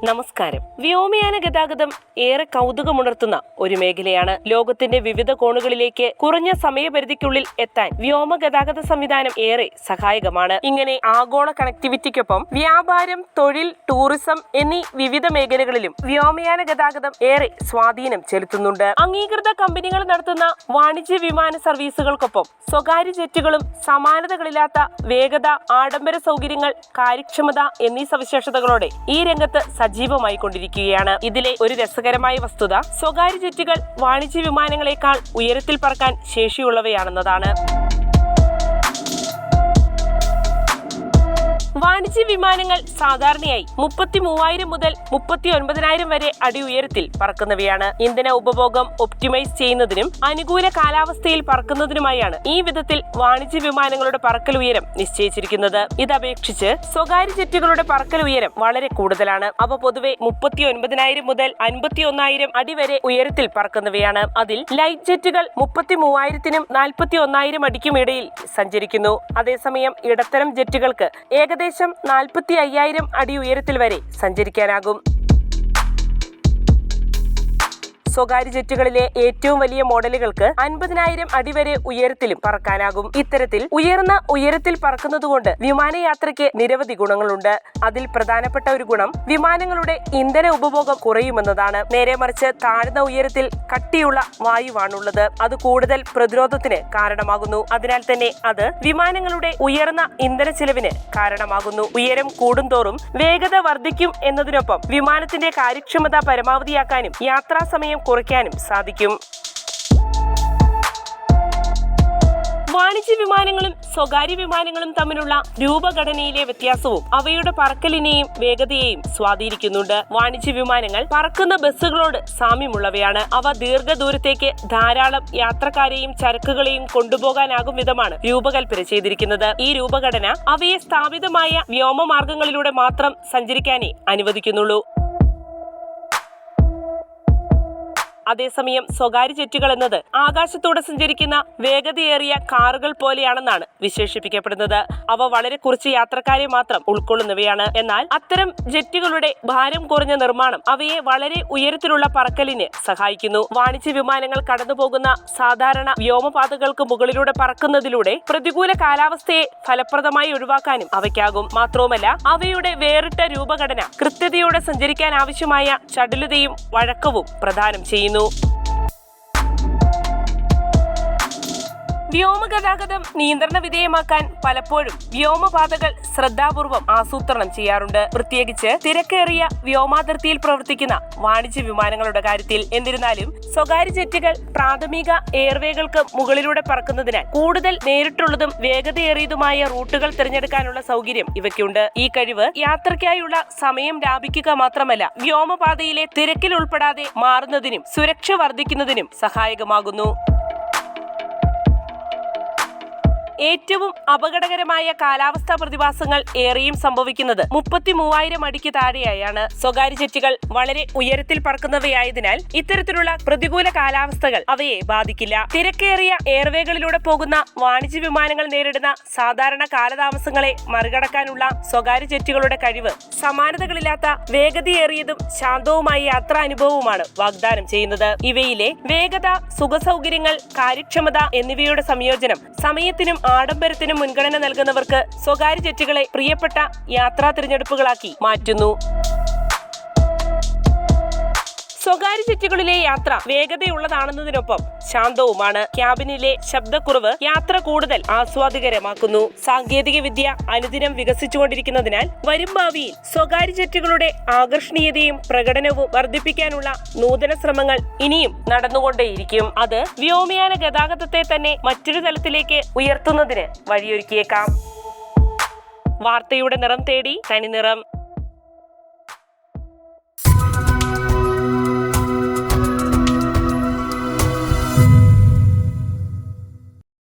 നമസ്കാരം. വ്യോമയാന ഗതാഗതം ഏറെ കൗതുകമുണർത്തുന്ന ഒരു മേഖലയാണ്. ലോകത്തിന്റെ വിവിധ കോണുകളിലേക്ക് കുറഞ്ഞ സമയപരിധിക്കുള്ളിൽ എത്താൻ വ്യോമ ഗതാഗത സംവിധാനം ഏറെ സഹായകമാണ്. ഇങ്ങനെ ആഗോള കണക്ടിവിറ്റിക്കൊപ്പം വ്യാപാരം, തൊഴിൽ, ടൂറിസം എന്നീ വിവിധ മേഖലകളിലും വ്യോമയാന ഗതാഗതം ഏറെ സ്വാധീനം ചെലുത്തുന്നുണ്ട്. അംഗീകൃത കമ്പനികൾ നടത്തുന്ന വാണിജ്യ വിമാന സർവീസുകൾക്കൊപ്പം സ്വകാര്യ ജെറ്റുകളും സമാനതകളില്ലാത്ത വേഗത, ആഡംബര സൗകര്യങ്ങൾ, കാര്യക്ഷമത എന്നീ സവിശേഷതകളോടെ ഈ രംഗത്ത് സജീവമായി കൊണ്ടിരിക്കുകയാണ്. ഇതിലെ ഒരു രസകരമായ വസ്തുത സ്വകാര്യ ജെറ്റുകൾ വാണിജ്യ വിമാനങ്ങളെക്കാൾ ഉയരത്തിൽ പറക്കാൻ ശേഷിയുള്ളവയാണെന്നതാണ്. വാണിജ്യ വിമാനങ്ങൾ സാധാരണയായി 33,000 മുതൽ 39,000 വരെ അടി ഉയരത്തിൽ പറക്കുന്നവയാണ്. ഇന്ധന ഉപഭോഗം ഒപ്റ്റിമൈസ് ചെയ്യുന്നതിനും അനുകൂല കാലാവസ്ഥയിൽ പറക്കുന്നതിനുമായാണ് ഈ വിധത്തിൽ വാണിജ്യ വിമാനങ്ങളുടെ പറക്കൽ ഉയരം നിശ്ചയിച്ചിരിക്കുന്നത്. ഇതപേക്ഷിച്ച് സ്വകാര്യ ജെറ്റുകളുടെ പറക്കൽ ഉയരം വളരെ കൂടുതലാണ്. അവ പൊതുവെ 39,000 മുതൽ 51,000 അടി വരെ ഉയരത്തിൽ പറക്കുന്നവയാണ്. അതിൽ ലൈറ്റ് ജെറ്റുകൾ 33,000-നും 41,000 അടിക്കും ഇടയിൽ സഞ്ചരിക്കുന്നു. അതേസമയം ഇടത്തരം ജെറ്റുകൾക്ക് ഏകദേശം 45,000 അടി ഉയരത്തിൽ വരെ സഞ്ചരിക്കാനാകും. സ്വകാര്യ ജെറ്റുകളിലെ ഏറ്റവും വലിയ മോഡലുകൾക്ക് 50,000 അടി വരെ ഉയരത്തിലും പറക്കാനാകും. ഇത്തരത്തിൽ ഉയർന്ന ഉയരത്തിൽ പറക്കുന്നതുകൊണ്ട് വിമാനയാത്രയ്ക്ക് നിരവധി ഗുണങ്ങളുണ്ട്. അതിൽ പ്രധാനപ്പെട്ട ഒരു ഗുണം വിമാനങ്ങളുടെ ഇന്ധന ഉപഭോഗം കുറയുമെന്നതാണ്. നേരെ മറിച്ച് താഴ്ന്ന ഉയരത്തിൽ കട്ടിയുള്ള വായുവാണുള്ളത്. അത് കൂടുതൽ പ്രതിരോധത്തിന് കാരണമാകുന്നു. അതിനാൽ തന്നെ അത് വിമാനങ്ങളുടെ ഉയർന്ന ഇന്ധന ചെലവിന് കാരണമാകുന്നു. ഉയരം കൂടുന്തോറും വേഗത വർദ്ധിക്കും എന്നതിനൊപ്പം വിമാനത്തിന്റെ കാര്യക്ഷമത പരമാവധിയാക്കാനും യാത്രാസമയം കുറയ്ക്കാനും സാധിക്കും. വാണിജ്യ വിമാനങ്ങളും സ്വകാര്യ വിമാനങ്ങളും തമ്മിലുള്ള രൂപഘടനയിലെ വ്യത്യാസവും അവയുടെ പറക്കലിനെയും വേഗതയെയും സ്വാധീനിക്കുന്നുണ്ട്. വാണിജ്യ വിമാനങ്ങൾ പറക്കുന്ന ബസ്സുകളോട് സാമ്യമുള്ളവയാണ്. അവ ദീർഘദൂരത്തേക്ക് ധാരാളം യാത്രക്കാരെയും ചരക്കുകളെയും കൊണ്ടുപോകാനാകും വിധമാണ് രൂപകൽപ്പന ചെയ്തിരിക്കുന്നത്. ഈ രൂപഘടന അവയെ സ്ഥാപിതമായ വ്യോമമാർഗങ്ങളിലൂടെ മാത്രം സഞ്ചരിക്കാനേ അനുവദിക്കുന്നുള്ളൂ. അതേസമയം സ്വകാര്യ ജെറ്റുകൾ എന്നത് ആകാശത്തൂടെ സഞ്ചരിക്കുന്ന വേഗതയേറിയ കാറുകൾ പോലെയാണെന്നാണ് വിശേഷിപ്പിക്കപ്പെടുന്നത്. അവ വളരെ കുറച്ച് യാത്രക്കാരെ മാത്രം ഉൾക്കൊള്ളുന്നവയാണ്. എന്നാൽ അത്തരം ജെറ്റുകളുടെ ഭാരം കുറഞ്ഞ നിർമ്മാണം അവയെ വളരെ ഉയരത്തിലുള്ള പറക്കലിന് സഹായിക്കുന്നു. വാണിജ്യ വിമാനങ്ങൾ കടന്നുപോകുന്ന സാധാരണ വ്യോമപാതകൾക്ക് മുകളിലൂടെ പറക്കുന്നതിലൂടെ പ്രതികൂല കാലാവസ്ഥയെ ഫലപ്രദമായി ഒഴിവാക്കാനും അവയ്ക്കാകും. മാത്രവുമല്ല, അവയുടെ വേറിട്ട രൂപഘടന കൃത്യതയോടെ സഞ്ചരിക്കാൻ ആവശ്യമായ ചടുലതയും വഴക്കവും പ്രദാനം ചെയ്യുന്നു. വ്യോമഗതാഗതം നിയന്ത്രണ വിധേയമാക്കാൻ പലപ്പോഴും വ്യോമപാതകൾ ശ്രദ്ധാപൂർവം ആസൂത്രണം ചെയ്യാറുണ്ട്, പ്രത്യേകിച്ച് തിരക്കേറിയ വ്യോമാതിർത്തിയിൽ പ്രവർത്തിക്കുന്ന വാണിജ്യ വിമാനങ്ങളുടെ കാര്യത്തിൽ. എന്നിരുന്നാലും സ്വകാര്യ ജെറ്റുകൾ പ്രാഥമിക എയർവേകൾക്ക് മുകളിലൂടെ പറക്കുന്നതിനാൽ കൂടുതൽ നേരിട്ടുള്ളതും വേഗതയേറിയതുമായ റൂട്ടുകൾ തിരഞ്ഞെടുക്കാനുള്ള സൗകര്യം ഇവയ്ക്കുണ്ട്. ഈ കഴിവ് യാത്രയ്ക്കായുള്ള സമയം ലാഭിക്കുക മാത്രമല്ല, വ്യോമപാതയിലെ തിരക്കിൽ ഉൾപ്പെടാതെ മാറുന്നതിനും സുരക്ഷ വർദ്ധിക്കുന്നതിനും സഹായകമാകുന്നു. ഏറ്റവും അപകടകരമായ കാലാവസ്ഥാ പ്രതിഭാസങ്ങൾ ഏറെയും സംഭവിക്കുന്നത് 33,000 അടിക്ക് താഴെയായാണ്. സ്വകാര്യ ജെറ്റുകൾ വളരെ ഉയരത്തിൽ പറക്കുന്നവയായതിനാൽ ഇത്തരത്തിലുള്ള പ്രതികൂല കാലാവസ്ഥകൾ അവയെ ബാധിക്കില്ല. തിരക്കേറിയ എയർവേകളിലൂടെ പോകുന്ന വാണിജ്യ വിമാനങ്ങൾ നേരിടുന്ന സാധാരണ കാലതാമസങ്ങളെ മറികടക്കാനുള്ള സ്വകാര്യ ജെറ്റുകളുടെ കഴിവ് സമാനതകളില്ലാത്ത വേഗതയേറിയതും ശാന്തവുമായ യാത്രാ അനുഭവവുമാണ് വാഗ്ദാനം ചെയ്യുന്നത്. ഇവയിലെ വേഗത, സുഖസൗകര്യങ്ങൾ, കാര്യക്ഷമത എന്നിവയുടെ സംയോജനം സമയത്തിനും ആഡംബരത്തിനും മുൻഗണന നൽകുന്നവർക്ക് സ്വകാര്യ ജെറ്റുകളെ പ്രിയപ്പെട്ട യാത്രാ തിരഞ്ഞെടുപ്പുകളാക്കി മാറ്റുന്നു. സ്വകാര്യ ജെറ്റുകളിലെ യാത്ര വേഗതയുള്ളതാണെന്നതിനൊപ്പം ശാന്തവുമാണ്. ക്യാബിനിലെ ശബ്ദക്കുറവ് യാത്ര കൂടുതൽ ആസ്വാദികരമാക്കുന്നു. സാങ്കേതിക വിദ്യ അനുദിനം വികസിച്ചുകൊണ്ടിരിക്കുന്നതിനാൽ വരും ഭാവിയിൽ സ്വകാര്യ ജെറ്റുകളുടെ ആകർഷണീയതയും പ്രകടനവും വർദ്ധിപ്പിക്കാനുള്ള നൂതന ശ്രമങ്ങൾ ഇനിയും നടന്നുകൊണ്ടേയിരിക്കും. അത് വ്യോമയാന ഗതാഗതത്തെ തന്നെ മറ്റൊരു തലത്തിലേക്ക് ഉയർത്തുന്നതിന് വഴിയൊരുക്കിയേക്കാം. വാർത്തയുടെ നിറം തേടി തനിനിറം.